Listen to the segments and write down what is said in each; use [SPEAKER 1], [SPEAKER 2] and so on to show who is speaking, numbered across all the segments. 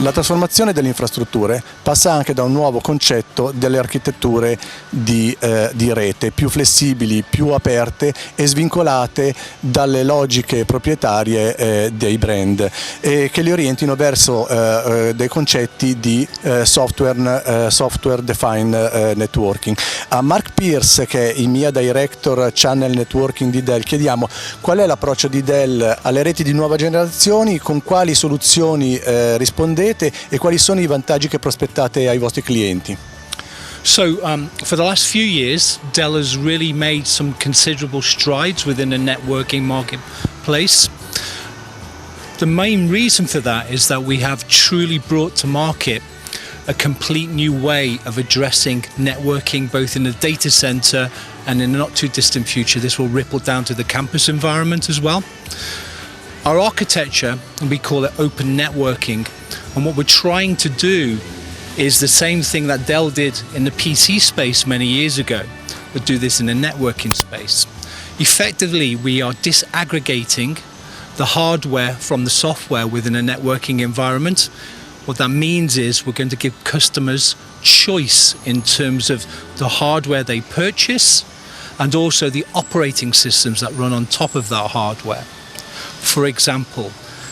[SPEAKER 1] La trasformazione delle infrastrutture passa anche da un nuovo concetto delle architetture di rete, più flessibili, più aperte e svincolate dalle logiche proprietarie dei brand, e che li orientino verso dei concetti di software defined networking. A Mark Pierce, che è il mia Director Channel Networking di Dell, chiediamo qual è l'approccio di Dell alle reti di nuova generazione, con quali soluzioni rispondete e quali sono i vantaggi che prospettate ai vostri clienti.
[SPEAKER 2] So for the last few years, Dell has really made some considerable strides within the networking marketplace. The main reason for that is that we have truly brought to market a complete new way of addressing networking, both in the data center and in the not too distant future. This will ripple down to the campus environment as well. Our architecture, we call it open networking, and what we're trying to do is the same thing that Dell did in the PC space many years ago, but do this in the networking space. Effectively, we are disaggregating the hardware from the software within a networking environment. What that means is we're going to give customers choice in terms of the hardware they purchase and also the operating systems that run on top of that hardware. For example,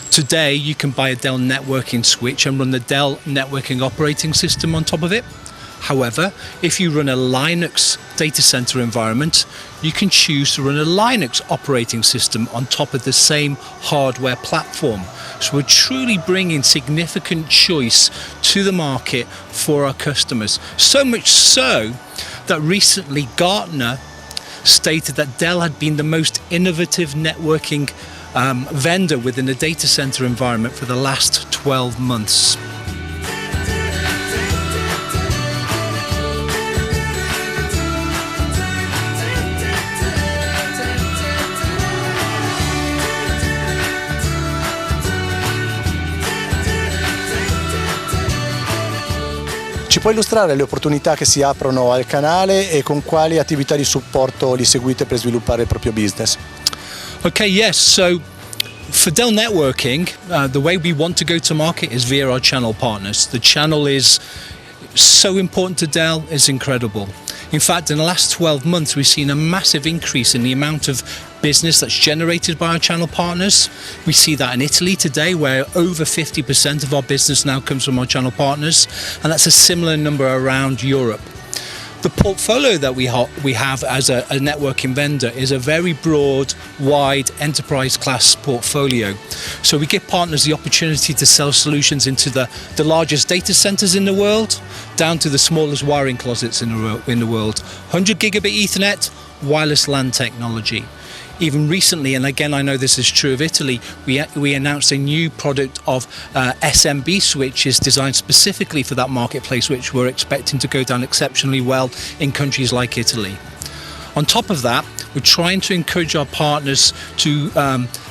[SPEAKER 2] today you can buy a Dell networking switch and run the Dell networking operating system on top of it. However, if you run a Linux data center environment, you can choose to run a Linux operating system on top of the same hardware platform. So we're truly bringing significant choice to the market for our customers. So much so that recently Gartner stated that Dell had been the most innovative networking vendor within the data center environment for the last 12 months.
[SPEAKER 1] Ci puoi illustrare le opportunità che si aprono al canale e con quali attività di supporto li seguite per sviluppare il proprio business?
[SPEAKER 2] Okay, yes. So for Dell Networking, the way we want to go to market is via our channel partners. The channel is so important to Dell, it's incredible. In fact, in the last 12 months, we've seen a massive increase in the amount of business that's generated by our channel partners. We see that in Italy today, where over 50% of our business now comes from our channel partners, and that's a similar number around Europe. The portfolio that we have as a networking vendor is a very broad, wide enterprise class portfolio. So we give partners the opportunity to sell solutions into the largest data centers in the world, down to the smallest wiring closets in the world. 100 gigabit Ethernet, wireless LAN technology. Even recently, and again I know this is true of Italy, we announced a new product of SMB switches designed specifically for that marketplace, which we're expecting to go down exceptionally well in countries like Italy. On top of that, we're trying to encourage our partners to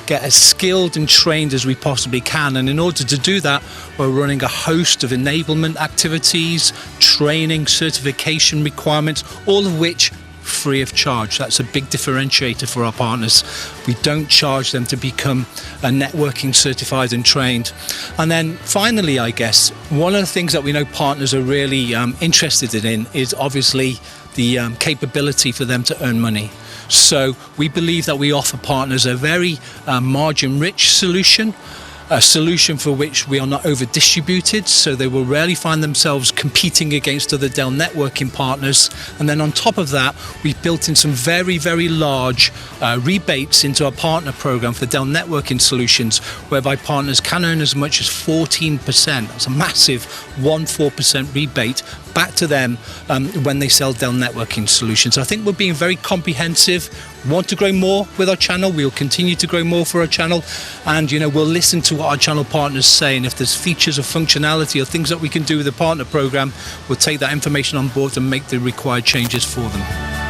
[SPEAKER 2] get as skilled and trained as we possibly can, and in order to do that, we're running a host of enablement activities, training, certification requirements, all of which free of charge. That's a big differentiator for our partners. We don't charge them to become networking certified and trained. And then finally, I guess, one of the things that we know partners are really interested in is obviously the capability for them to earn money. So we believe that we offer partners a very margin-rich solution, a solution for which we are not over-distributed, so they will rarely find themselves competing against other Dell networking partners. And then on top of that, we've built in some very, very large rebates into our partner program for Dell networking solutions, whereby partners can earn as much as 14%. That's a massive 14% rebate back to them when they sell Dell networking solutions. I think we're being very comprehensive. We want to grow more with our channel. We'll continue to grow more for our channel, and we'll listen to what our channel partners say, and if there's features or functionality or things that we can do with the partner program, we'll take that information on board and make the required changes for them.